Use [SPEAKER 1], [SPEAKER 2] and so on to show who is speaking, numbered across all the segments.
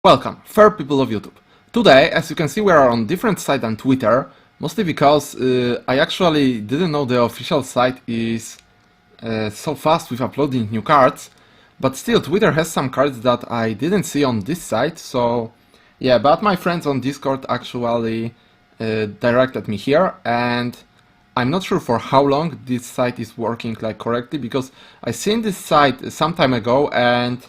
[SPEAKER 1] Welcome, fair people of YouTube. Today, as you can see, we are on different site than Twitter, mostly because I actually didn't know the official site is so fast with uploading new cards, but still Twitter has some cards that I didn't see on this site, so yeah, but my friends on Discord actually directed me here, and I'm not sure for how long this site is working correctly, because I seen this site some time ago and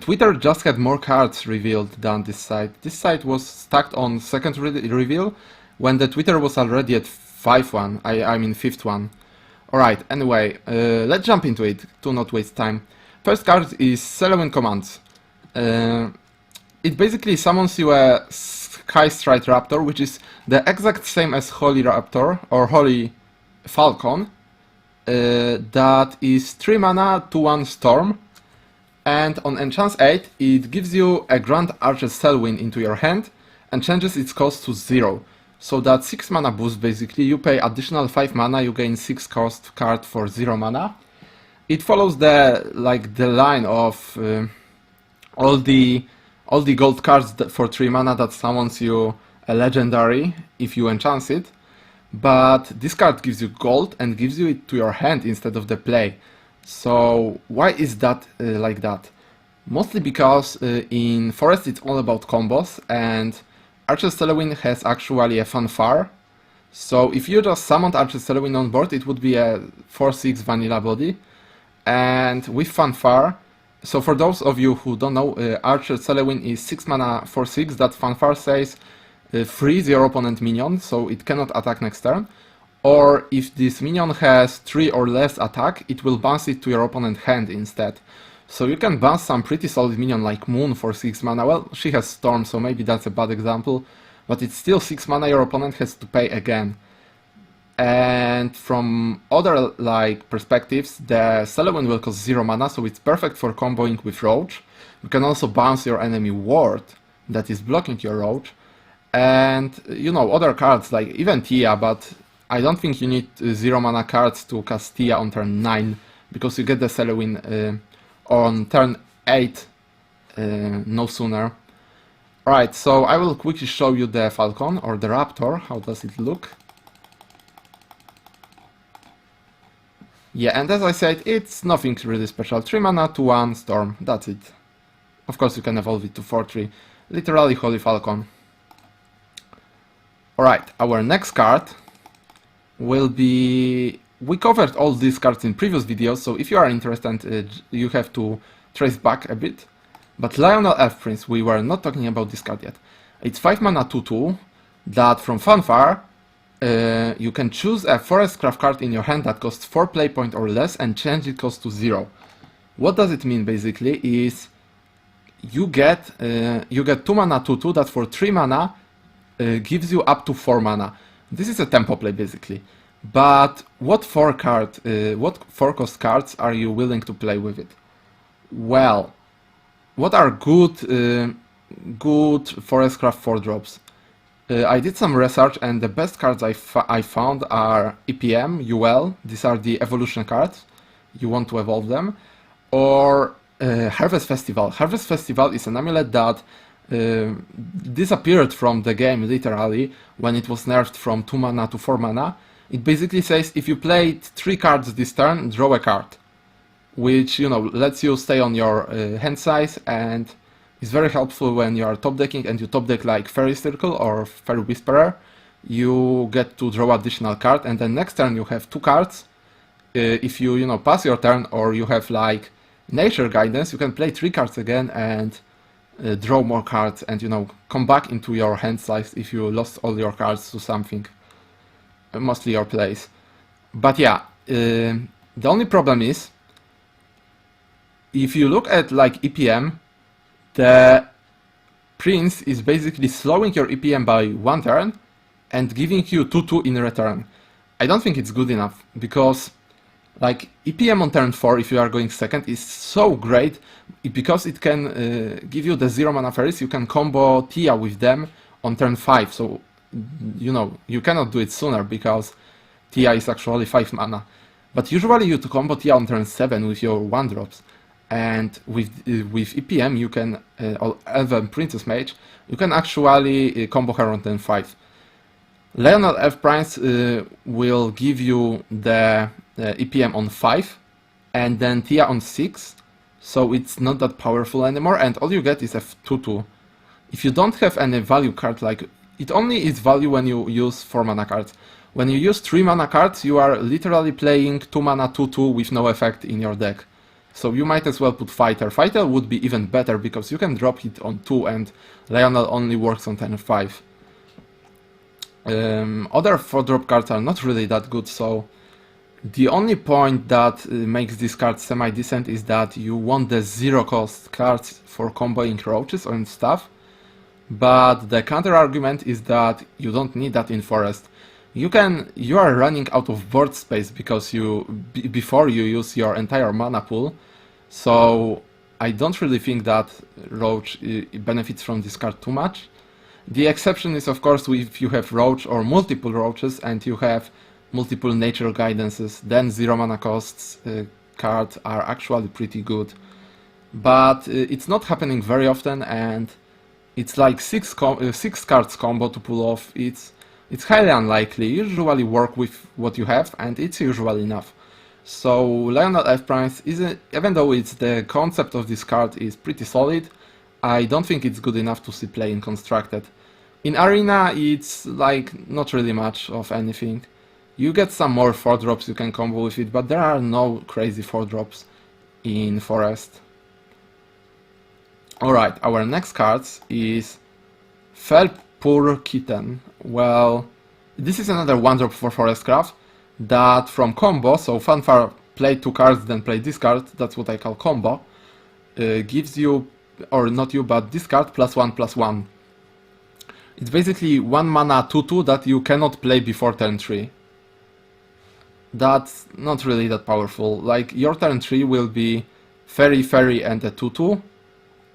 [SPEAKER 1] Twitter just had more cards revealed than this site. This site was stacked on second reveal when the Twitter was already at 5th one. Alright, anyway, let's jump into it to not waste time. First card is Selewin Commands. It basically summons you a Sky Strike Raptor, which is the exact same as Holy Raptor or Holy Falcon. That is 3 mana, 2/1 Storm. And on Enchant 8, it gives you a Grand Archer Selewin into your hand and changes its cost to 0. So that 6 mana boost, basically, you pay additional 5 mana, you gain 6 cost card for 0 mana. It follows the line of all the gold cards for 3 mana that summons you a legendary if you enchant it. But this card gives you gold and gives you it to your hand instead of the play. So why is that like that? Mostly because in Forest it's all about combos, and Archer Selewin has actually a fanfare. So if you just summoned Archer Selewin on board, it would be a 4/6 vanilla body. And with fanfare, so for those of you who don't know, Archer Selewin is 6 mana 4/6. That fanfare says freeze your opponent minion, so it cannot attack next turn. Or if this minion has 3 or less attack, it will bounce it to your opponent's hand instead. So you can bounce some pretty solid minion like Moon for 6 mana. Well, she has Storm, so maybe that's a bad example, but it's still 6 mana your opponent has to pay again. And from other perspectives, the Selewin will cost 0 mana, so it's perfect for comboing with Roach. You can also bounce your enemy ward that is blocking your Roach. And, you know, other cards like even Tia, but I don't think you need 0 mana cards to cast Tia on turn 9, because you get the Selewin on turn 8 no sooner. Alright, so I will quickly show you the Falcon or the Raptor. How does it look? Yeah, and as I said, it's nothing really special. 3 mana, 2/1 Storm, that's it. Of course you can evolve it to 4/3. Literally Holy Falcon. Alright, our next card will be... We covered all these cards in previous videos, so if you are interested, you have to trace back a bit. But Lionel Elf Prince, we were not talking about this card yet. It's 5 mana 2/2, that from Fanfare, you can choose a Forest Craft card in your hand that costs 4 play point or less and change its cost to 0. What does it mean basically is you get 2 mana 2/2 that for 3 mana gives you up to 4 mana. This is a tempo play basically, but what 4 cost cards are you willing to play with it? Well, what are good Forest Craft 4 drops? I did some research and the best cards I found are EPM, UL, these are the evolution cards, you want to evolve them, or Harvest Festival. Harvest Festival is an amulet that disappeared from the game literally when it was nerfed from 2 mana to 4 mana. It basically says if you played 3 cards this turn, draw a card, which, you know, lets you stay on your hand size and is very helpful when you are top decking and you top deck like Fairy Circle or Fairy Whisperer. You get to draw additional card, and then next turn you have 2 cards. If you pass your turn, or you have like Nature Guidance, you can play 3 cards again and draw more cards and, come back into your hand size if you lost all your cards to something, mostly your plays. But yeah, the only problem is, if you look at like EPM, the Prince is basically slowing your EPM by 1 turn and giving you 2/2 in return. I don't think it's good enough, because like EPM on turn 4, if you are going second, is so great because it can give you the 0 mana fairies. You can combo Tia with them on turn 5, so you cannot do it sooner because Tia is actually 5 mana. But usually you combo Tia on turn 7 with your 1-drops, and with EPM you can, or Elven Princess Mage, you can actually combo her on turn 5. Lionel F. Prince will give you the EPM on 5, and then Tia on 6, so it's not that powerful anymore, and all you get is a 2-2. If you don't have any value card, like, it only is value when you use 4 mana cards. When you use 3 mana cards, you are literally playing 2 mana 2-2 with no effect in your deck. So you might as well put Fighter. Fighter would be even better because you can drop it on 2 and Lionel only works on turn 5. Other 4-drop cards are not really that good, so the only point that makes this card semi-decent is that you want the 0-cost cards for comboing roaches and stuff, but the counter-argument is that you don't need that in Forest. You are running out of board space because before you use your entire mana pool, so I don't really think that Roach benefits from this card too much. The exception is, of course, if you have Roach or multiple Roaches and you have multiple nature guidances, then 0 mana costs cards are actually pretty good. But it's not happening very often, and it's like 6 cards combo to pull off. It's highly unlikely. You usually work with what you have, and it's usually enough. So Lionel F. Prince, even though the concept of this card is pretty solid, I don't think it's good enough to see play in Constructed. In Arena, it's like not really much of anything. You get some more 4-drops you can combo with it, but there are no crazy 4-drops in Forest. Alright, our next card is Felpur Kitten. Well, this is another 1-drop for Forest Craft that from combo, so Fanfare play 2 cards, then play this card, that's what I call combo, gives you, or not you, but this card +1/+1. It's basically 1 mana 2-2 that you cannot play before turn 3. That's not really that powerful. Like, your turn 3 will be Fairy, Fairy and a 2-2,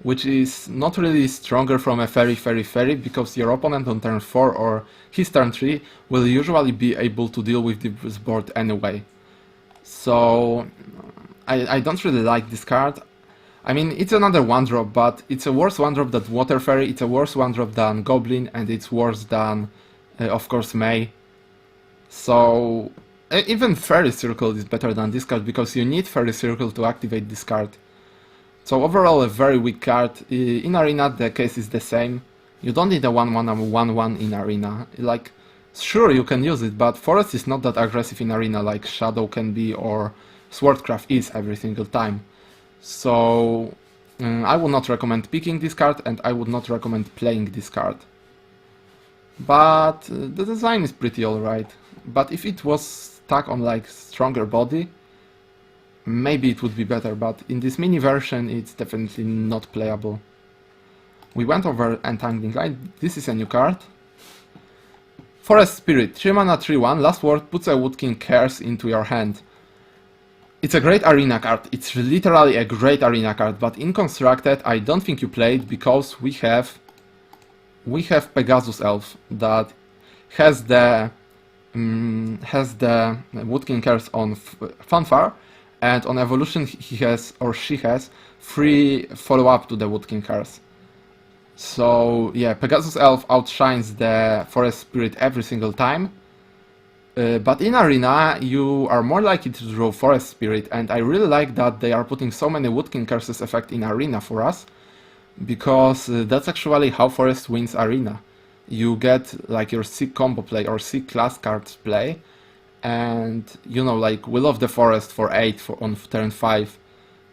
[SPEAKER 1] which is not really stronger from a Fairy, Fairy, Fairy, because your opponent on turn 4 or his turn 3 will usually be able to deal with this board anyway. So I don't really like this card. I mean, it's another 1-drop, but it's a worse 1-drop than Water Fairy, it's a worse 1-drop than Goblin, and it's worse than, of course, May. So even Fairy Circle is better than this card, because you need Fairy Circle to activate this card. So overall, a very weak card. In Arena, the case is the same. You don't need a 1-1 1-1 in Arena. Like, sure, you can use it, but Forest is not that aggressive in Arena like Shadow can be or Swordcraft is every single time. So I would not recommend picking this card, and I would not recommend playing this card. But the design is pretty alright. But if it was stuck on like stronger body, maybe it would be better, but in this mini version it's definitely not playable. We went over Entangling Light. This is a new card. Forest Spirit, 3 mana 3-1, last word, puts a Woodkin Curse into your hand. It's a great arena card, it's literally a great arena card, but in Constructed I don't think you play it because we have Pegasus Elf that has the Woodkin Curse on Fanfare, and on Evolution he has, or she has, 3 follow-up to the Woodkin Curse. So yeah, Pegasus Elf outshines the Forest Spirit every single time. But in Arena, you are more likely to draw Forest Spirit, and I really like that they are putting so many Woodkin Curses effect in Arena for us, because that's actually how Forest wins Arena. You get like your sick combo play or sick class cards play, and you know, like Will of the Forest for 8 on turn 5.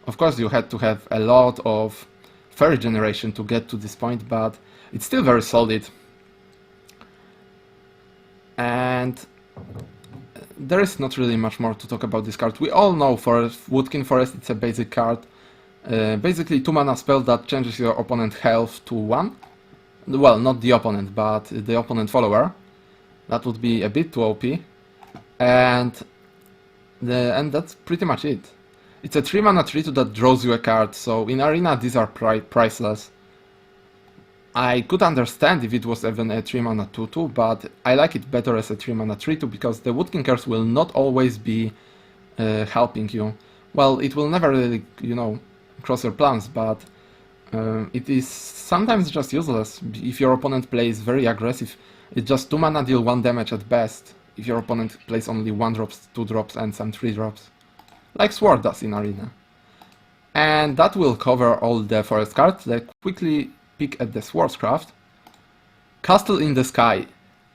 [SPEAKER 1] Of course you had to have a lot of Fairy generation to get to this point, but it's still very solid. And there is not really much more to talk about this card. We all know Woodkin Forest, it's a basic card. Basically 2 mana spell that changes your opponent health to 1. Well, not the opponent, but the opponent follower. That would be a bit too OP. And that's pretty much it. It's a 3 mana 3-2 that draws you a card, so in Arena these are priceless. I could understand if it was even a 3 mana 2-2, but I like it better as a 3 mana 3-2 because the Woodkin Curse will not always be helping you. Well, it will never really, you know, cross your plans, but it is sometimes just useless if your opponent plays very aggressive. It's just 2 mana, deal 1 damage at best, if your opponent plays only 1 drops, 2 drops and some 3 drops. Like Sword does in Arena. And that will cover all the forest cards. Let's quickly pick at the Swordscraft. Castle in the Sky.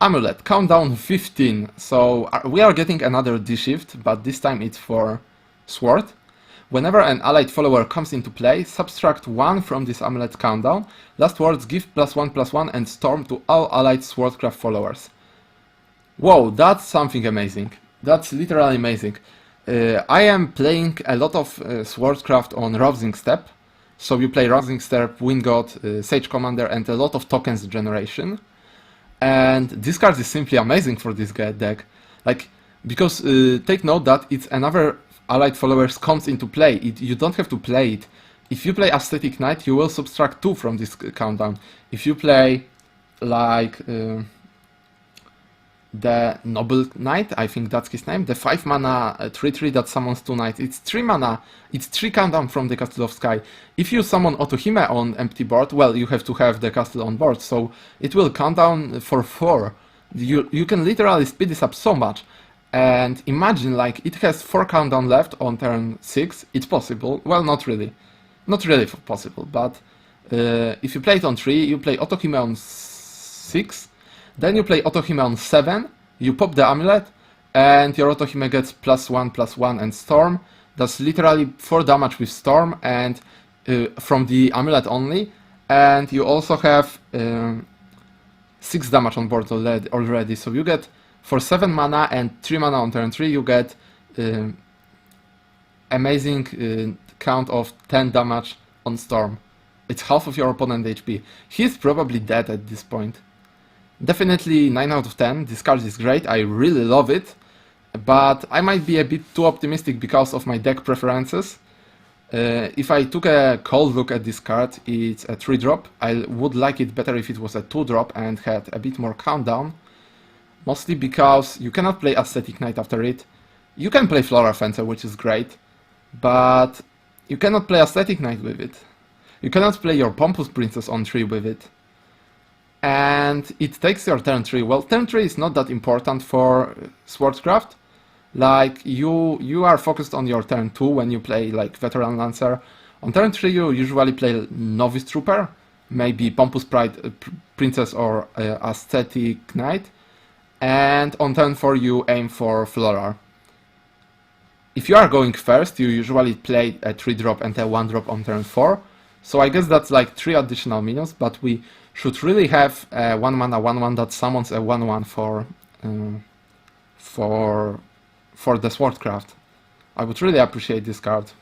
[SPEAKER 1] Amulet, countdown 15. So we are getting another D-Shift, but this time it's for Sword. Whenever an allied follower comes into play, subtract 1 from this amulet countdown. Last words, give +1/+1 and storm to all allied Swordcraft followers. Whoa, that's something amazing. That's literally amazing. I am playing a lot of Swordcraft on Rousing Step. So you play Rousing Step, Wind God, Sage Commander and a lot of tokens generation. And this card is simply amazing for this deck. Like, because take note that it's another allied followers comes into play. You don't have to play it. If you play Aesthetic Knight, you will subtract 2 from this countdown. If you play like the Noble Knight, I think that's his name, the 5 mana 3/3 that summons 2 knights, it's 3 mana, it's 3 countdown from the Castle of Sky. If you summon Otohime on empty board, well, you have to have the castle on board, so it will count down for 4. You can literally speed this up so much. And imagine, like, it has 4 countdown left on turn 6, it's possible, well, not really possible, but if you play it on 3, you play Otohime on 6, then you play Otohime on 7, you pop the amulet, and your Otohime gets +1/+1 and Storm. That's literally 4 damage with Storm, and from the amulet only, and you also have 6 damage on board already, so you get, for 7 mana and 3 mana on turn 3, you get amazing count of 10 damage on Storm. It's half of your opponent's HP. He's probably dead at this point. Definitely 9 out of 10, this card is great, I really love it, but I might be a bit too optimistic because of my deck preferences. If I took a cold look at this card, it's a 3-drop, I would like it better if it was a 2-drop and had a bit more countdown, mostly because you cannot play Aesthetic Knight after it. You can play Floral Fencer, which is great, but you cannot play Aesthetic Knight with it. You cannot play your Pompous Princess on 3 with it. And it takes your turn 3. Well, turn 3 is not that important for Swordscraft. Like, you are focused on your turn 2 when you play like Veteran Lancer. On turn 3 you usually play Novice Trooper, maybe Pompous Princess or Aesthetic Knight. And on turn 4 you aim for Floral. If you are going first, you usually play a 3-drop and a 1-drop on turn 4. So I guess that's like 3 additional minions, but we should really have a 1 mana 1/1 that summons a 1/1 for the Swordcraft. I would really appreciate this card.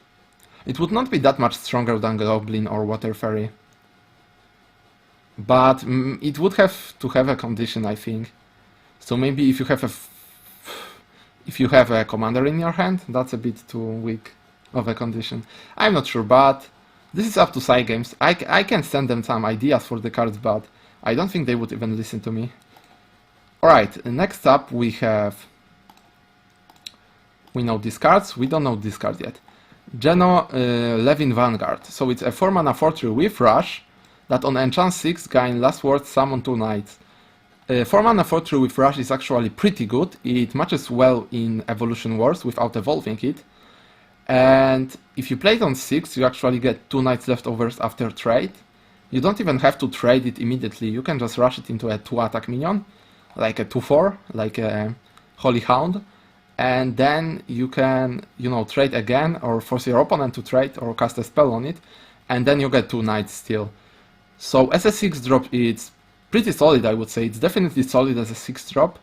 [SPEAKER 1] It would not be that much stronger than Goblin or Water Fairy, but it would have to have a condition, I think. So maybe if you have a commander in your hand, that's a bit too weak of a condition. I'm not sure, but this is up to Cygames. I can send them some ideas for the cards, but I don't think they would even listen to me. Alright, next up we know these cards, we don't know this card yet. Geno Levin Vanguard. So it's a 4 mana 4/3 with Rush, that on enchant 6 gain last word summon 2 knights. 4 mana 4/3 with Rush is actually pretty good, it matches well in Evolution Wars without evolving it. And if you play it on 6, you actually get 2 knights leftovers after trade. You don't even have to trade it immediately, you can just rush it into a 2-attack minion, like a 2/4, like a Holy Hound, and then you can, you know, trade again, or force your opponent to trade, or cast a spell on it, and then you get 2 knights still. So as a 6-drop, it's pretty solid, I would say. It's definitely solid as a 6-drop.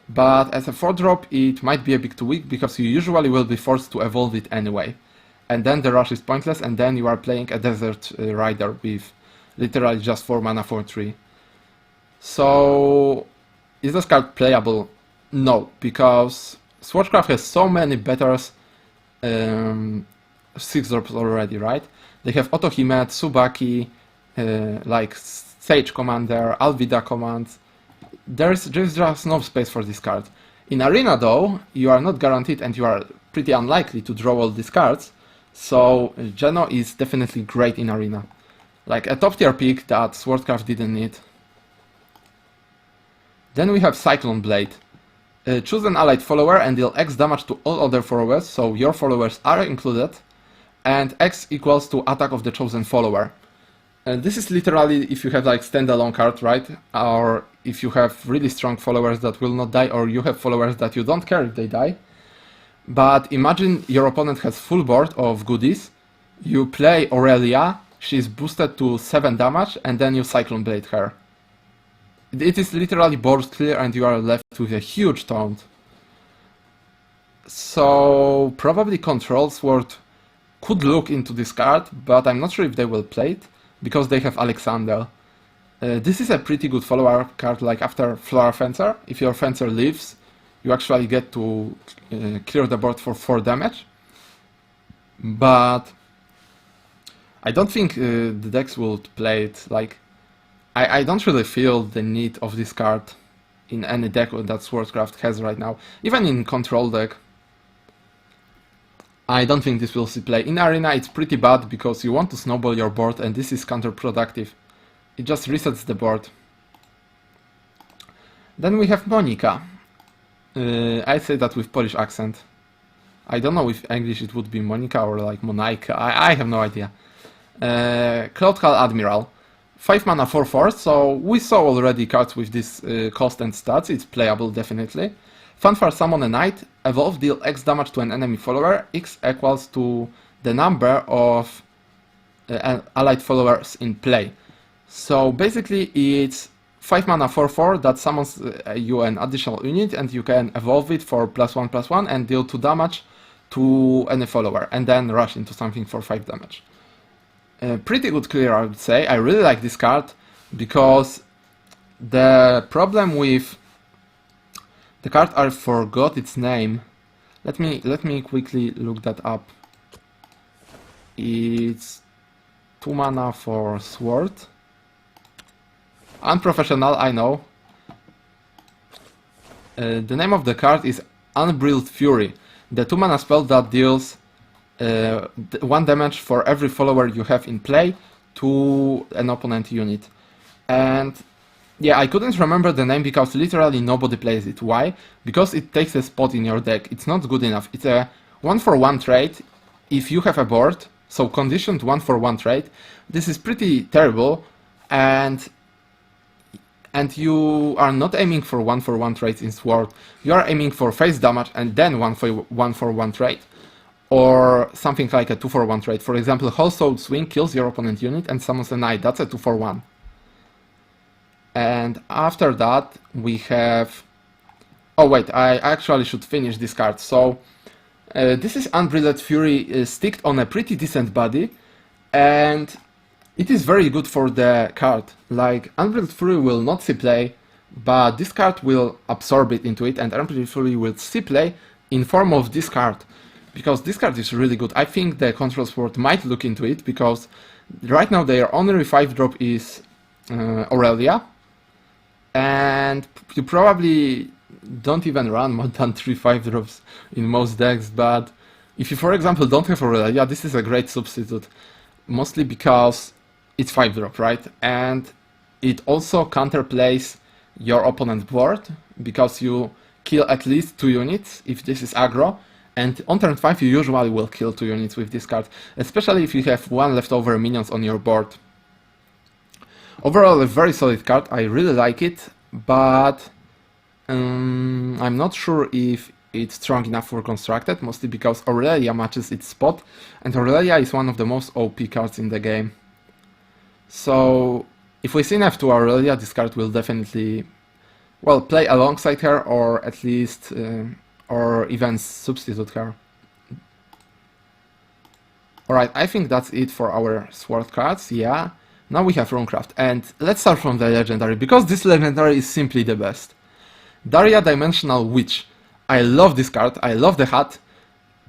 [SPEAKER 1] But as a 4-drop, it might be a bit too weak, because you usually will be forced to evolve it anyway. And then the rush is pointless, and then you are playing a Desert Rider with literally just 4 mana 4/3. So, is this card playable? No, because Swordcraft has so many better 6-drops already, right? They have Otohime, Tsubaki, like Sage Commander, Alvida commands. There's just no space for this card. In Arena though, you are not guaranteed and you are pretty unlikely to draw all these cards, So Geno is definitely great in Arena. Like a top tier pick that Swordcraft didn't need. Then we have Cyclone Blade. Choose an allied follower and deal X damage to all other followers, so your followers are included, and X equals to attack of the chosen follower. This is literally if you have like standalone card, right? Or if you have really strong followers that will not die, or you have followers that you don't care if they die. But imagine your opponent has full board of goodies, you play Aurelia, she's boosted to 7 damage, and then you Cyclone Blade her. It is literally board clear and you are left with a huge taunt. So probably Control Sword could look into this card, but I'm not sure if they will play it, because they have Alexander. This is a pretty good follower card, like after Flora Fencer. If your Fencer leaves, you actually get to clear the board for 4 damage. But I don't think the decks would play it. Like, I don't really feel the need of this card in any deck that Swordcraft has right now. Even in Control deck, I don't think this will see play. In Arena it's pretty bad because you want to snowball your board and this is counterproductive. It just resets the board. Then we have Monika. I say that with Polish accent. I don't know if English it would be Monika or like Monika. I have no idea. Cloudcal Admiral. 5 mana 4/4, so we saw already cards with this cost and stats, it's playable definitely. Fanfare Summon a Knight, evolve, deal X damage to an enemy follower, X equals to the number of allied followers in play. So basically it's 5 mana 4/4 that summons you an additional unit and you can evolve it for +1/+1 and deal 2 damage to any follower and then rush into something for 5 damage. Pretty good clear, I would say. I really like this card because the problem with the card, I forgot its name. Let me quickly look that up. It's 2 mana for sword. Unprofessional, I know. The name of the card is Unbridled Fury, the 2 mana spell that deals 1 damage for every follower you have in play to an opponent unit. And yeah, I couldn't remember the name because literally nobody plays it. Why? Because it takes a spot in your deck. It's not good enough. It's a 1-for-1 trade if you have a board, so conditioned 1-for-1 trade. This is pretty terrible, and you are not aiming for 1-for-1 trades in Sword. You are aiming for face damage and then 1-for-1 trade. Or something like a 2-for-1 trade. For example, Wholesale Swing kills your opponent unit and summons a knight. That's a 2-for-1. And after that we have... Oh wait, I actually should finish this card. So this is Unbridled Fury sticked on a pretty decent body, and it is very good for the card. Like, Unbridled Fury will not see play, but this card will absorb it into it, and Unbridled Fury will see play in form of this card. Because this card is really good. I think the Control Sword might look into it, because right now their only 5-drop is Aurelia, and you probably don't even run more than 3 5-drops in most decks, but if you, for example, don't have Aurelia, this is a great substitute, mostly because it's 5-drop, right? And it also counterplays your opponent's board, because you kill at least 2 units if this is aggro. And on turn 5 you usually will kill 2 units with this card, especially if you have 1 leftover minions on your board. Overall a very solid card, I really like it, but I'm not sure if it's strong enough for Constructed, mostly because Aurelia matches its spot, and Aurelia is one of the most OP cards in the game. So if we see F2 Aurelia, this card will definitely, well, play alongside her, or at least or even substitute her. Alright, I think that's it for our sword cards, yeah. Now we have Runecraft, and let's start from the legendary, because this legendary is simply the best. Daria Dimensional Witch. I love this card, I love the hat,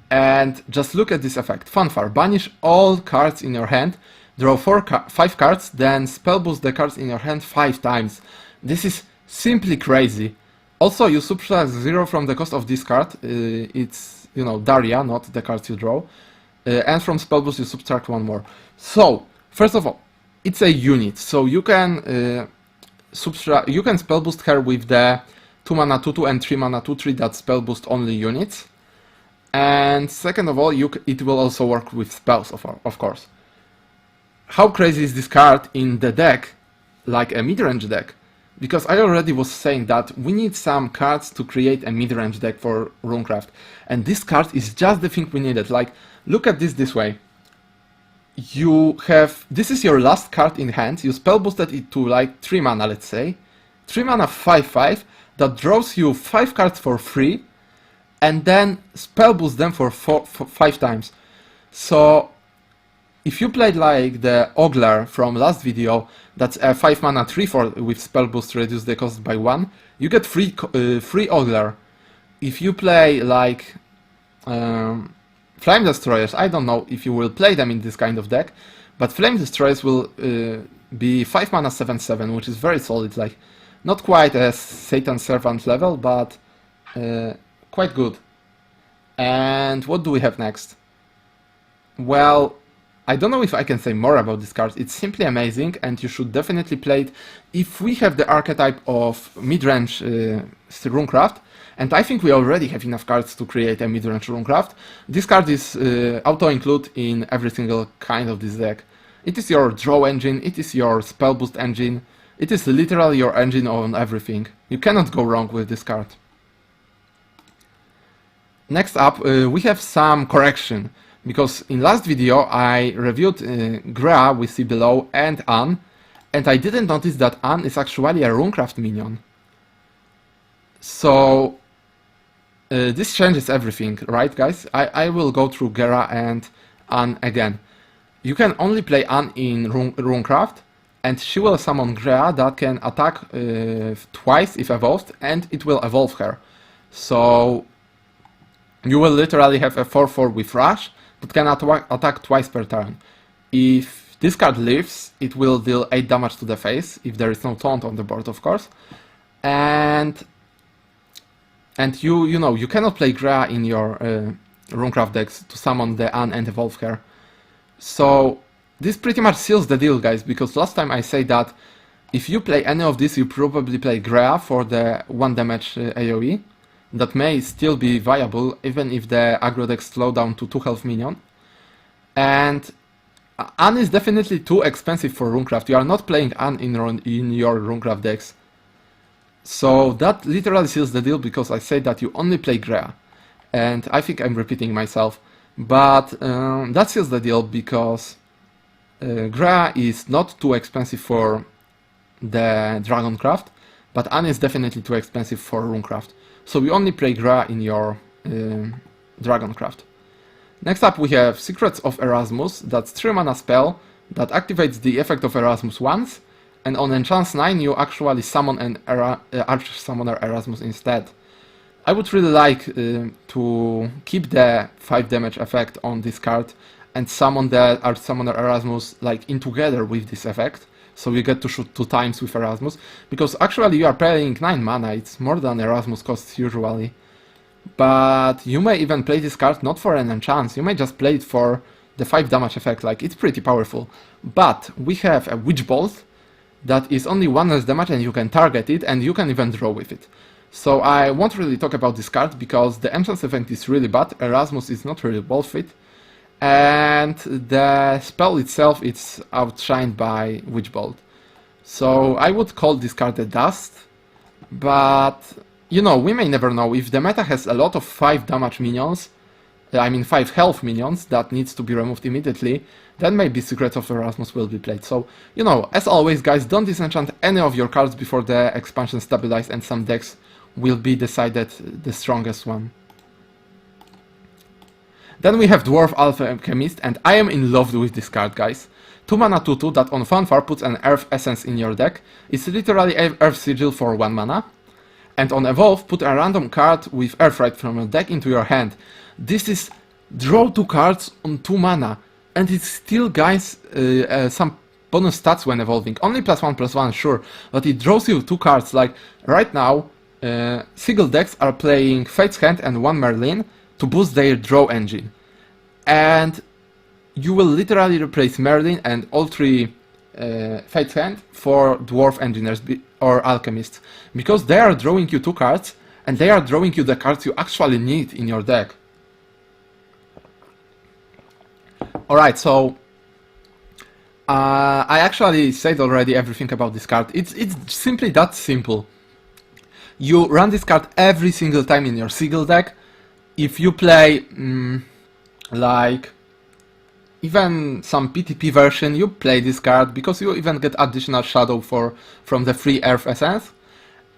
[SPEAKER 1] and just look at this effect. Fanfare, banish all cards in your hand, draw 5 cards, then spell boost the cards in your hand 5 times. This is simply crazy. Also, you subtract 0 from the cost of this card. It's, you know, Daria, not the cards you draw. and from spell boost you subtract one more. So first of all, it's a unit, so you can spell boost her with the 2 mana 2/2 and 3 mana 2/3 that spell boost only units. And second of all, it will also work with spells, of course. How crazy is this card in the deck, like a mid-range deck? Because I already was saying that we need some cards to create a mid-range deck for Runecraft. And this card is just the thing we needed. Like, look at this way. This is your last card in hand, you spell boosted it to like 3 mana, let's say. 3 mana 5/5, that draws you 5 cards for free, and then spell boost them for 5 times. So if you played like the Ogler from last video, that's a 5 mana 3/4 with spell boost reduce the cost by 1, you get free Ogler. If you play like Flame Destroyers, I don't know if you will play them in this kind of deck, but Flame Destroyers will be 5 mana 7/7, which is very solid, like not quite a Satan Servant level, but quite good. And what do we have next? Well, I don't know if I can say more about this card. It's simply amazing, and you should definitely play it if we have the archetype of mid-range Runecraft, and I think we already have enough cards to create a mid-range Runecraft. This card is auto-include in every single kind of this deck. It is your draw engine, it is your spell boost engine, it is literally your engine on everything. You cannot go wrong with this card. Next up, we have some correction, because in last video I reviewed Grea, we see below, and Anne, and I didn't notice that Anne is actually a Runecraft minion. So this changes everything, right guys? I will go through Gera and Anne again. You can only play Anne in Runecraft, and she will summon Grea that can attack twice if evolved, and it will evolve her. So you will literally have a 4/4 with Rush that can attack twice per turn. If this card lives, it will deal 8 damage to the face, if there is no taunt on the board, of course. And you know, you cannot play Grea in your Runecraft decks to summon the Anne and evolve her. So this pretty much seals the deal, guys, because last time I said that if you play any of this, you probably play Grea for the 1 damage AoE. That may still be viable, even if the aggro decks slow down to 2 health minion. And Anne is definitely too expensive for Runecraft. You are not playing Anne in your Runecraft decks. So that literally seals the deal, because I said that you only play Grea. And I think I'm repeating myself. But that seals the deal, because Grea is not too expensive for the Dragoncraft, but Anne is definitely too expensive for Runecraft. So we only play Grea in your Dragoncraft. Next up we have Secrets of Erasmus. That's 3 mana spell that activates the effect of Erasmus once, and on enchant 9 you actually summon an Arch-Summoner Erasmus instead. I would really like to keep the 5 damage effect on this card and summon the Arch-Summoner Erasmus like in together with this effect. So you get to shoot 2 times with Erasmus, because actually you are paying 9 mana, it's more than Erasmus costs usually. But you may even play this card not for an enchant, you may just play it for the 5 damage effect, like it's pretty powerful. But we have a Witch Bolt that is only 1 less damage, and you can target it, and you can even draw with it. So I won't really talk about this card, because the enchant effect is really bad, Erasmus is not really worth it. And the spell itself is outshined by Witch Bolt. So I would call this card a dust, but you know, we may never know. If the meta has a lot of 5 damage minions, I mean 5 health minions that needs to be removed immediately, then maybe Secrets of Erasmus will be played. So, you know, as always guys, don't disenchant any of your cards before the expansion stabilizes, and some decks will be decided the strongest one. Then we have Dwarf Alchemist, and I am in love with this card, guys. 2 mana 2/2 that on fanfare puts an Earth Essence in your deck. It's literally Earth Sigil for 1 mana. And on evolve, put a random card with Earthright from your deck into your hand. This is draw 2 cards on 2 mana. And it's still, guys, some bonus stats when evolving. Only +1/+1, sure, but it draws you 2 cards. Like, right now, Sigil decks are playing Fate's Hand and 1 Merlin to boost their draw engine. And you will literally replace Merlin and all three Fate's Hand for Dwarf Engineers or Alchemists, because they are drawing you 2 cards, and they are drawing you the cards you actually need in your deck. Alright, so I actually said already everything about this card. It's simply that simple. You run this card every single time in your Sigil deck. If you play like even some PTP version, you play this card because you even get additional shadow from the free Earth Essence.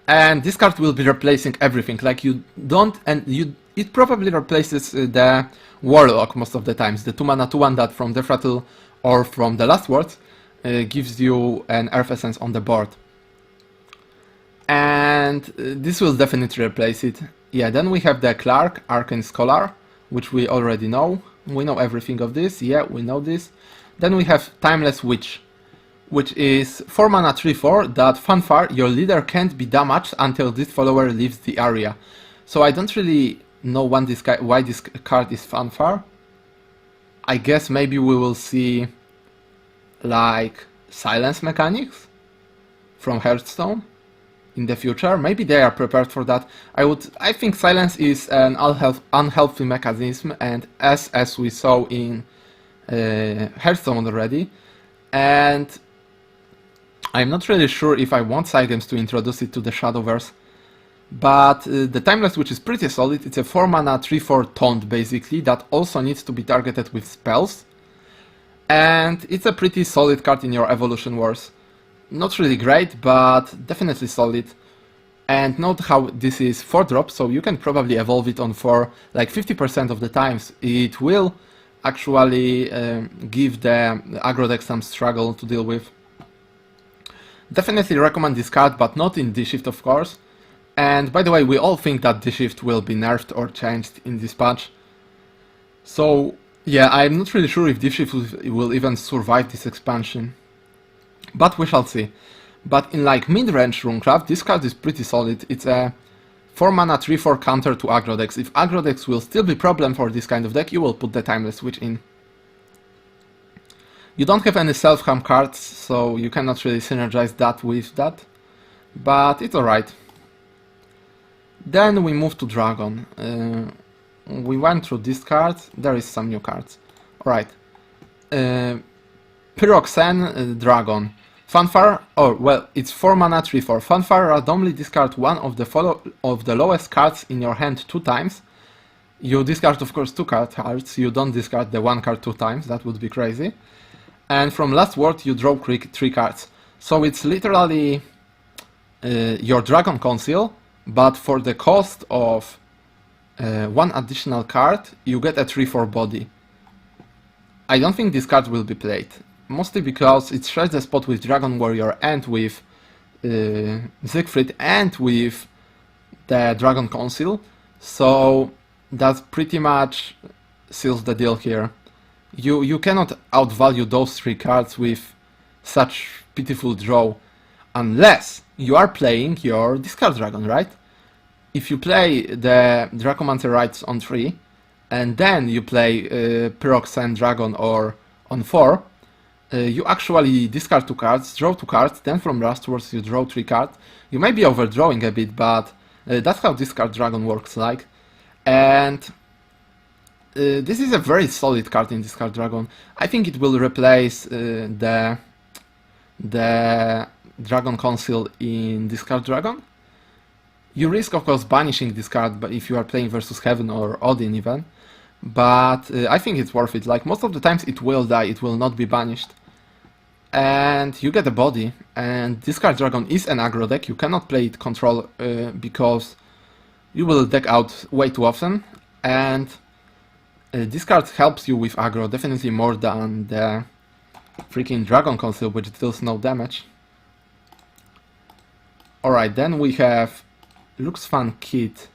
[SPEAKER 1] And this card will be replacing everything. Like it probably replaces the Warlock most of the times. The 2-mana 2/1 that from Death Rattle or from the Last Words gives you an Earth Essence on the board. And this will definitely replace it. Yeah, then we have the Clark, Arcane Scholar, which we already know. We know everything of this, yeah, we know this. Then we have Timeless Witch, which is 4-mana 3/4 that Fanfare, your leader can't be damaged until this follower leaves the area. So I don't really know why this card is Fanfare. I guess maybe we will see like silence mechanics from Hearthstone in the future. Maybe they are prepared for that. I think silence is an unhealthy mechanism, and as we saw in Hearthstone already, and I'm not really sure if I want side games to introduce it to the Shadowverse, but the Timeless Witch is pretty solid. It's a 4-mana 3/4 taunt basically that also needs to be targeted with spells, and it's a pretty solid card in your Evolution Wars. Not really great, but definitely solid. And note how this is 4-drop, so you can probably evolve it on 4, like 50% of the times. It will actually give the aggro deck some struggle to deal with. Definitely recommend this card, but not in D-Shift of course. And by the way, we all think that D-Shift will be nerfed or changed in this patch. So yeah, I'm not really sure if D-Shift will even survive this expansion. But we shall see. But in like mid-range Runecraft, this card is pretty solid. It's a 4-mana 3/4 counter to aggro decks. If aggro decks will still be a problem for this kind of deck, you will put the Timeless Witch in. You don't have any self-harm cards, so you cannot really synergize that with that. But it's alright. Then we move to Dragon. We went through these cards. There is some new cards. Alright. Pyroxene Dragon. Fanfare, well, it's 4-mana 3/4. Fanfare randomly discard one of the lowest cards in your hand 2 times. You discard, of course, 2 cards. You don't discard the 1 card 2 times. That would be crazy. And from Last Word, you draw 3 cards. So it's literally your Dragon Conceal, but for the cost of 1 additional card, you get a 3/4 body. I don't think this card will be played. Mostly because it shares the spot with Dragon Warrior and with Siegfried and with the Dragon Conceal, so that pretty much seals the deal here. You cannot outvalue those 3 cards with such pitiful draw, unless you are playing your Discard Dragon, right? If you play the Dracomancer Rites on 3, and then you play Pyroxene Dragon or on 4, you actually discard 2 cards, draw 2 cards, then from Last Words you draw 3 cards. You may be overdrawing a bit, but that's how Discard Dragon works like. And this is a very solid card in Discard Dragon. I think it will replace the Dragon Conceal in Discard Dragon. You risk, of course, banishing this card if you are playing versus Heaven or Odin even. But I think it's worth it. Like, most of the times it will die, it will not be banished. And you get a body, and Discard Dragon is an aggro deck. You cannot play it control because you will deck out way too often. And this card helps you with aggro, definitely more than the freaking Dragon Conceal, which deals no damage. Alright, then we have Looks Fun Kit.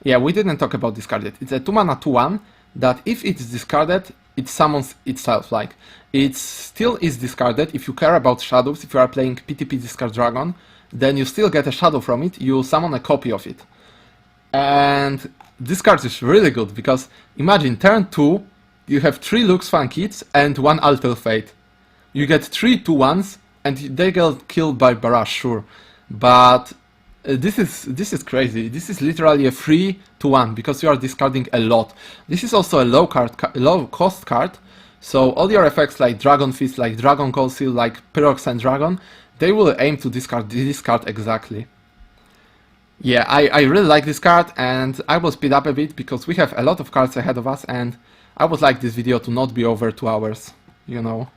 [SPEAKER 1] Yeah, we didn't talk about this card yet. It's a 2-mana 2/1 that if it's discarded, it summons itself. Like, it still is discarded. If you care about shadows, if you are playing PTP Discard Dragon, then you still get a shadow from it. You summon a copy of it. And this card is really good because imagine turn 2, you have 3 Lux Fan Kits and 1 Alter Fate. You get 3 2-1s, and they get killed by Barrage, sure. But this is crazy. This is literally a 3-1 because you are discarding a lot. This is also a low cost card, so all your effects like Dragon Fist, like Dragon Cold Seal, like Pyroxene Dragon, they will aim to discard this card exactly. Yeah, I really like this card, and I will speed up a bit because we have a lot of cards ahead of us, and I would like this video to not be over 2 hours, you know.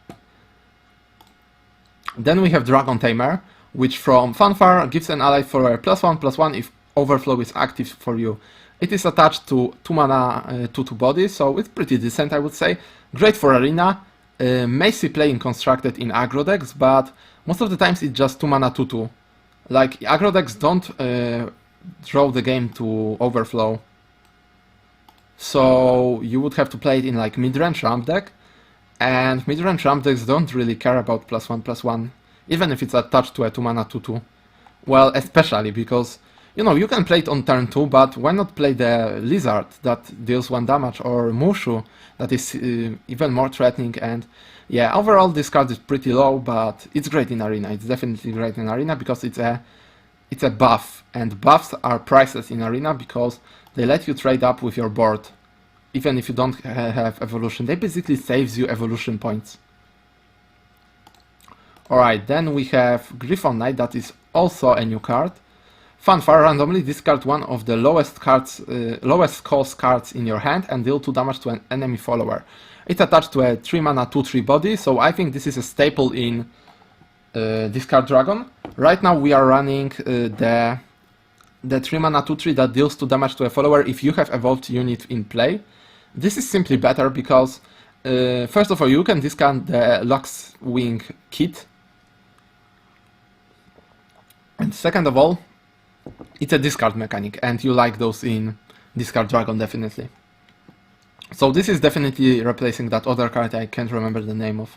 [SPEAKER 1] Then we have Dragon Tamer, which from Fanfare gives an ally follower +1/+1 if Overflow is active for you. It is attached to 2 mana 2/2 body, so it's pretty decent, I would say. Great for Arena, may see play in constructed in aggro decks, but most of the times it's just 2 mana 2/2. Like, aggro decks don't draw the game to Overflow, so you would have to play it in like mid-range ramp deck, and mid-range ramp decks don't really care about +1/+1, even if it's attached to a 2 mana 2/2. Well, especially because, you know, you can play it on turn 2, but why not play the Lizard that deals 1 damage, or Mushu that is even more threatening. And yeah, overall this card is pretty low, but it's great in Arena. It's definitely great in Arena because it's a buff, and buffs are priceless in Arena because they let you trade up with your board, even if you don't have evolution. They basically saves you evolution points. Alright, then we have Griffon Knight, that is also a new card. Fanfare, randomly discard one of the lowest cost cards in your hand and deal 2 damage to an enemy follower. It's attached to a 3 mana 2/3 body, so I think this is a staple in Discard Dragon. Right now we are running the 3 mana 2/3 that deals 2 damage to a follower if you have evolved unit in play. This is simply better because first of all you can discard the Lux Wing kit, and second of all it's a discard mechanic, and you like those in Discard Dragon definitely. So this is definitely replacing that other card I can't remember the name of.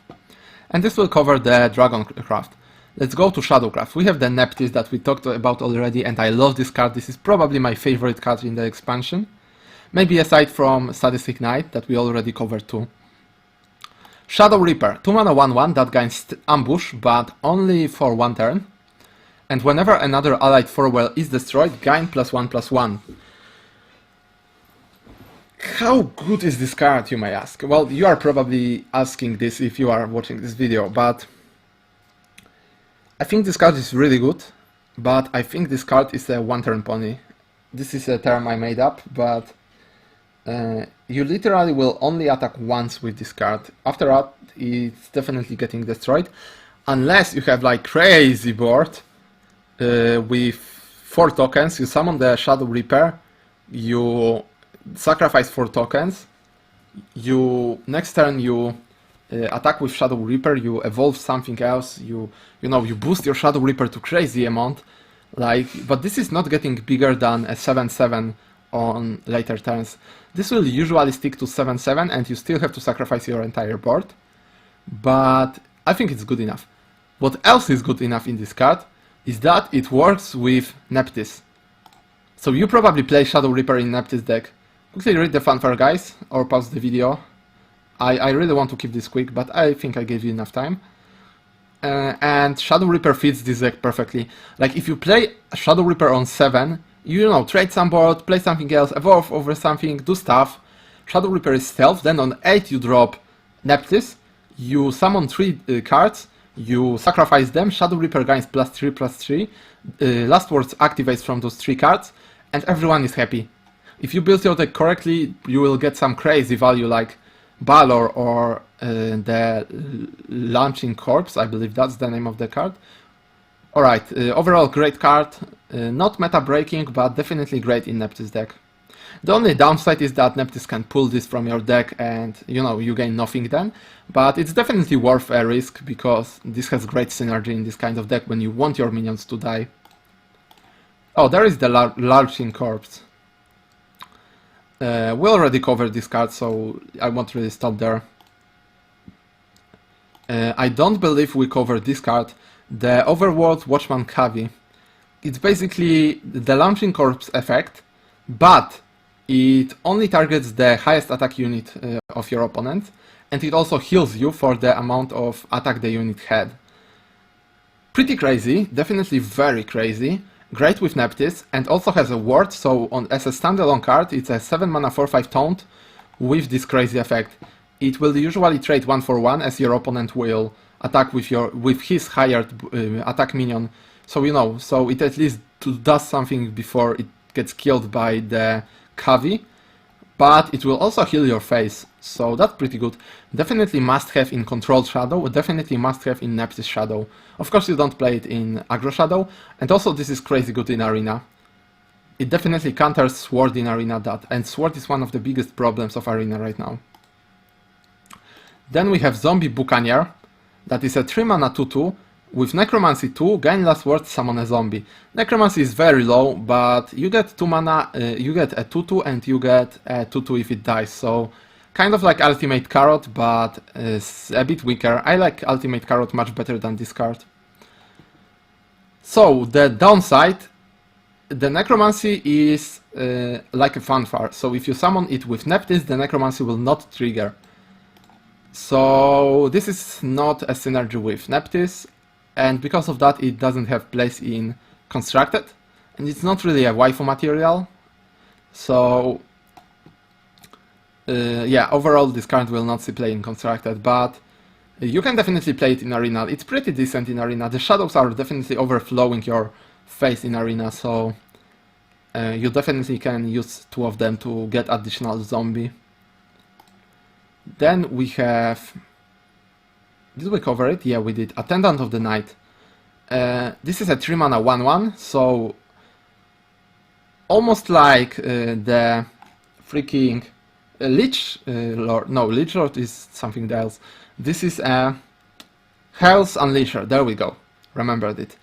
[SPEAKER 1] And this will cover the Dragon Craft. Let's go to Shadowcraft. We have the Neptis that we talked about already, and I love this card. This is probably my favorite card in the expansion. Maybe aside from Statistic Knight that we already covered too. Shadow Reaper, 2 mana 1/1 that gains ambush, but only for 1 turn. And whenever another allied follower is destroyed, gain +1/+1. How good is this card, you may ask? Well, you are probably asking this if you are watching this video, but I think this card is really good, but I think this card is a 1-turn pony. This is a term I made up, but you literally will only attack once with this card. After that, it's definitely getting destroyed, unless you have like crazy board with 4 tokens. You summon the Shadow Reaper, you sacrifice 4 tokens, next turn you attack with Shadow Reaper, you evolve something else, you boost your Shadow Reaper to crazy amount, but this is not getting bigger than a 7/7 on later turns. This will usually stick to 7/7 and you still have to sacrifice your entire board, but I think it's good enough. What else is good enough in this card is that it works with Neptis. So you probably play Shadow Reaper in Neptis deck. Quickly read the fanfare, guys, or pause the video. I really want to keep this quick, but I think I gave you enough time. And Shadow Reaper fits this deck perfectly. Like, if you play Shadow Reaper on 7, trade some board, play something else, evolve over something, do stuff. Shadow Reaper is stealth, then on 8 you drop Neptis, you summon 3 cards, you sacrifice them, Shadow Reaper gains +3/+3, Last Words activates from those 3 cards, and everyone is happy. If you build your deck correctly, you will get some crazy value like Balor or the Launching Corpse, I believe that's the name of the card. Alright, overall great card, not meta breaking, but definitely great in Neptis deck. The only downside is that Neptis can pull this from your deck and, you gain nothing then, but it's definitely worth a risk because this has great synergy in this kind of deck when you want your minions to die. Oh, there is the Launching Corpse. We already covered this card, so I won't really stop there. I don't believe we covered this card, the Overworld Watchman Cavi. It's basically the Launching Corpse effect, but It only targets the highest attack unit of your opponent, and it also heals you for the amount of attack the unit had. Pretty crazy, definitely very crazy, great with Neptis, and also has a ward, so as a standalone card it's a 7 mana 4/5 taunt with this crazy effect. It will usually trade 1/1 as your opponent will attack with his hired attack minion, so you know, so it at least does something before it gets killed by the Kavi, but it will also heal your face, so that's pretty good. Definitely must have in Controlled Shadow, definitely must have in Neptis Shadow. Of course you don't play it in Aggro Shadow, and also this is crazy good in Arena. It definitely counters Sword in Arena, and Sword is one of the biggest problems of Arena right now. Then we have Zombie Buccaneer, that is a 3 mana 2/2, with Necromancy 2, gain last word, summon a zombie. Necromancy is very low, but you get 2 mana, you get a 2/2 and you get a 2/2 if it dies, so kind of like Ultimate Carrot, but a bit weaker. I like Ultimate Carrot much better than this card. So, the downside, the Necromancy is like a fanfare, so if you summon it with Neptis, the Necromancy will not trigger. So, this is not a synergy with Neptis, and because of that it doesn't have place in Constructed, and it's not really a waifu material, so yeah, overall this card will not see play in Constructed, but you can definitely play it in Arena. It's pretty decent in Arena. The shadows are definitely overflowing your face in Arena, so you definitely can use 2 of them to get additional zombie. Then we have... Did we cover it? Yeah, we did. Attendant of the Night. This is a 3 mana 1/1, so almost like the freaking Lich Lord. No, Lich Lord is something else. This is a Hell's Unleasher. There we go. Remembered it.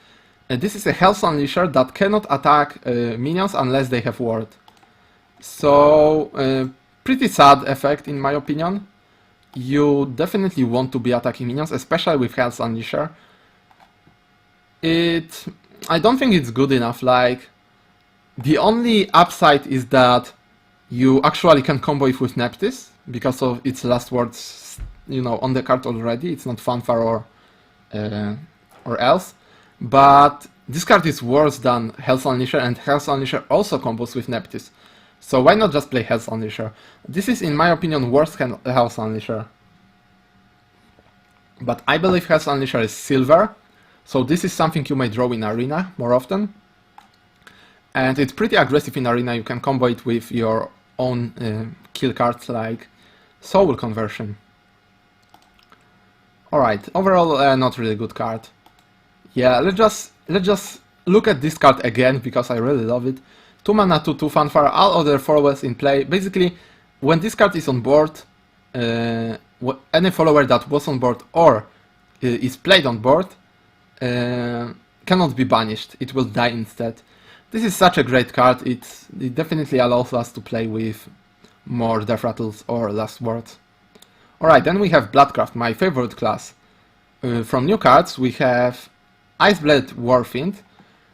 [SPEAKER 1] This is a Hell's Unleasher that cannot attack minions unless they have ward. So, pretty sad effect in my opinion. You definitely want to be attacking minions, especially with Hell's Unleasher. I don't think it's good enough. Like, the only upside is that you actually can combo it with Neptis because of its last words, you know, on the card already. It's not fanfare or else. But this card is worse than Hell's Unleasher, and Hell's Unleasher also combos with Neptis. So why not just play Hell's Unleasher? This is, in my opinion, worse than Hell's Unleasher. But I believe Hell's Unleasher is silver, so this is something you may draw in Arena more often. And it's pretty aggressive in Arena. You can combo it with your own kill cards like Soul Conversion. Alright, overall not really good card. Yeah, let's just look at this card again because I really love it. 2 mana 2/2 fanfare, all other followers in play. Basically, when this card is on board, any follower that was on board or is played on board cannot be banished. It will die instead. This is such a great card. It definitely allows us to play with more Death Rattles or Last Words. Alright, then we have Bloodcraft, my favorite class. From new cards we have Iceblade Warfiend,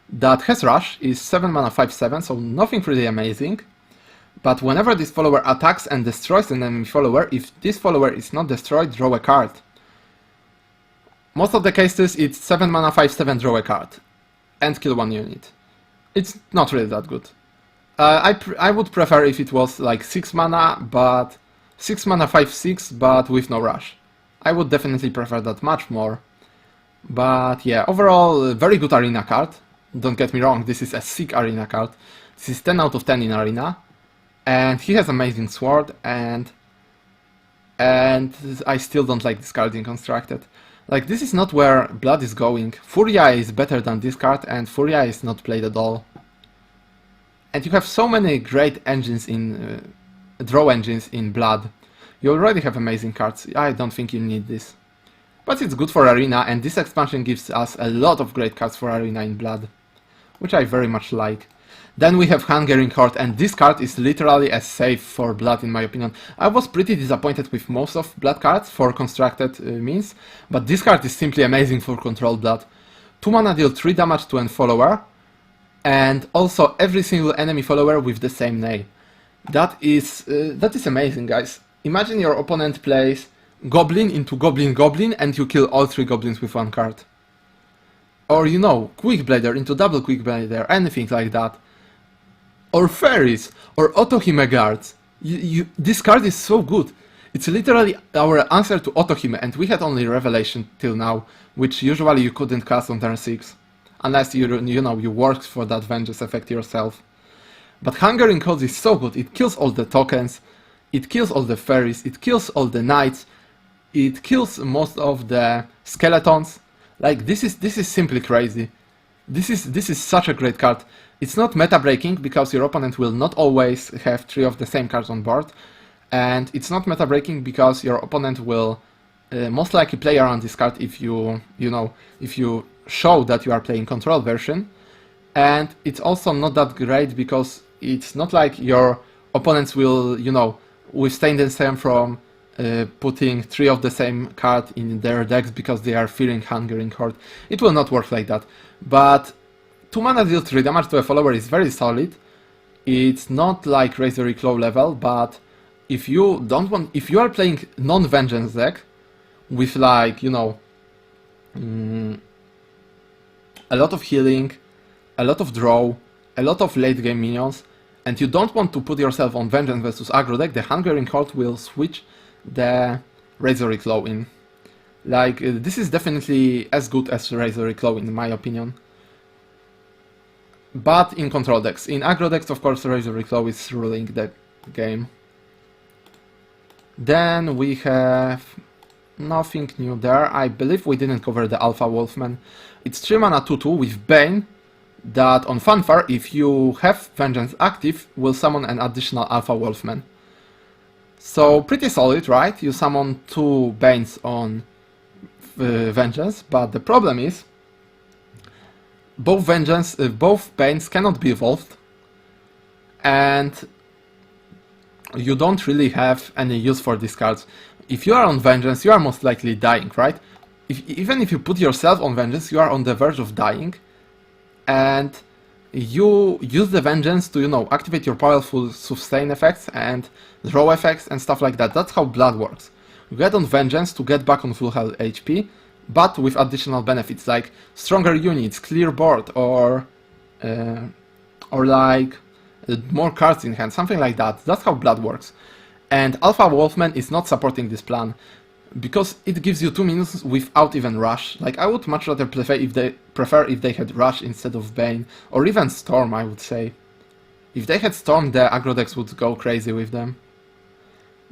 [SPEAKER 1] that has Rush, is 7 mana 5/7, so nothing really amazing. But whenever this follower attacks and destroys an enemy follower, if this follower is not destroyed, draw a card. Most of the cases it's 7 mana 5/7, draw a card. And kill 1 unit. It's not really that good. I would prefer if it was like 6 mana, but 6 mana 5/6, but with no Rush. I would definitely prefer that much more. But yeah, overall, very good Arena card. Don't get me wrong, this is a sick Arena card. This is 10 out of 10 in Arena. And he has amazing sword, and I still don't like this card in Constructed. Like, this is not where Blood is going. Furia is better than this card, and Furia is not played at all. And you have so many great engines in... draw engines in Blood. You already have amazing cards. I don't think you need this. But it's good for Arena, and this expansion gives us a lot of great cards for Arena in Blood, which I very much like. Then we have Hungering Horde, and this card is literally a save for Blood in my opinion. I was pretty disappointed with most of Blood cards for Constructed means, but this card is simply amazing for Control Blood. 2 mana deal 3 damage to an follower, and also every single enemy follower with the same name. That is amazing, guys. Imagine your opponent plays Goblin into Goblin Goblin and you kill all 3 goblins with 1 card. Or, you know, Quick Blader into double Quick Blader, anything like that. Or Fairies, or Otohime Guards. This card is so good. It's literally our answer to Otohime, and we had only Revelation till now, which usually you couldn't cast on turn 6. Unless you worked for that Vengeance effect yourself. But Hungering Codes is so good, it kills all the tokens, it kills all the fairies, it kills all the knights, it kills most of the skeletons. Like, this is simply crazy. This is such a great card. It's not meta breaking because your opponent will not always have 3 of the same cards on board, and it's not meta breaking because your opponent will most likely play around this card if you show that you are playing control version. And it's also not that great because it's not like your opponents will, withstand themselves from putting 3 of the same card in their decks because they are fearing Hungering Horde. It will not work like that. But 2 mana deal 3 damage to a follower is very solid. It's not like Razor Claw level, but if you are playing non-Vengeance deck with, like, a lot of healing, a lot of draw, a lot of late game minions, and you don't want to put yourself on Vengeance versus aggro deck, the Hungering Horde will switch the Razor Claw in. Like, this is definitely as good as Razor Claw in my opinion. But in control decks. In aggro decks, of course, Razor Claw is ruling the game. Then we have nothing new there. I believe we didn't cover the Alpha Wolfman. It's 3 mana 2/2 with Bane that on Fanfare, if you have Vengeance active, will summon an additional Alpha Wolfman. So pretty solid, right? You summon 2 Banes on Vengeance, but the problem is both Banes cannot be evolved, and you don't really have any use for these cards. If you are on Vengeance, you are most likely dying, right? Even if you put yourself on Vengeance, you are on the verge of dying, and you use the Vengeance to, activate your powerful sustain effects and draw effects and stuff like that. That's how Blood works. You get on Vengeance to get back on full health HP, but with additional benefits like stronger units, clear board, or like more cards in hand, something like that. That's how Blood works. And Alpha Wolfman is not supporting this plan because it gives you 2 minutes without even Rush. Like, I would much rather prefer if they had Rush instead of Bane, or even Storm, I would say. If they had Storm, the aggro decks would go crazy with them.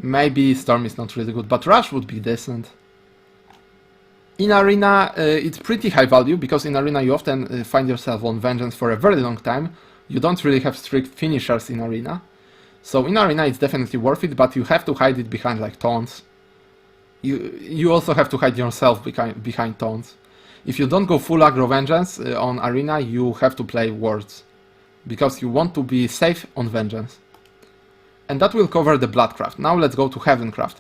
[SPEAKER 1] Maybe Storm is not really good, but Rush would be decent. In Arena, it's pretty high value, because in Arena you often find yourself on Vengeance for a very long time. You don't really have strict finishers in Arena. So in Arena it's definitely worth it, but you have to hide it behind, like, taunts. You also have to hide yourself behind taunts. If you don't go full aggro Vengeance on Arena, you have to play Wards, because you want to be safe on Vengeance. And that will cover the Bloodcraft. Now let's go to Heavencraft.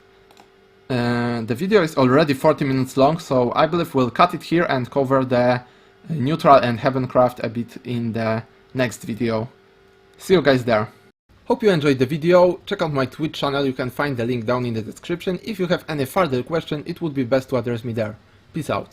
[SPEAKER 1] The video is already 40 minutes long, so I believe we'll cut it here and cover the Neutral and Heavencraft a bit in the next video. See you guys there. Hope you enjoyed the video. Check out my Twitch channel, you can find the link down in the description. If you have any further question, it would be best to address me there. Peace out.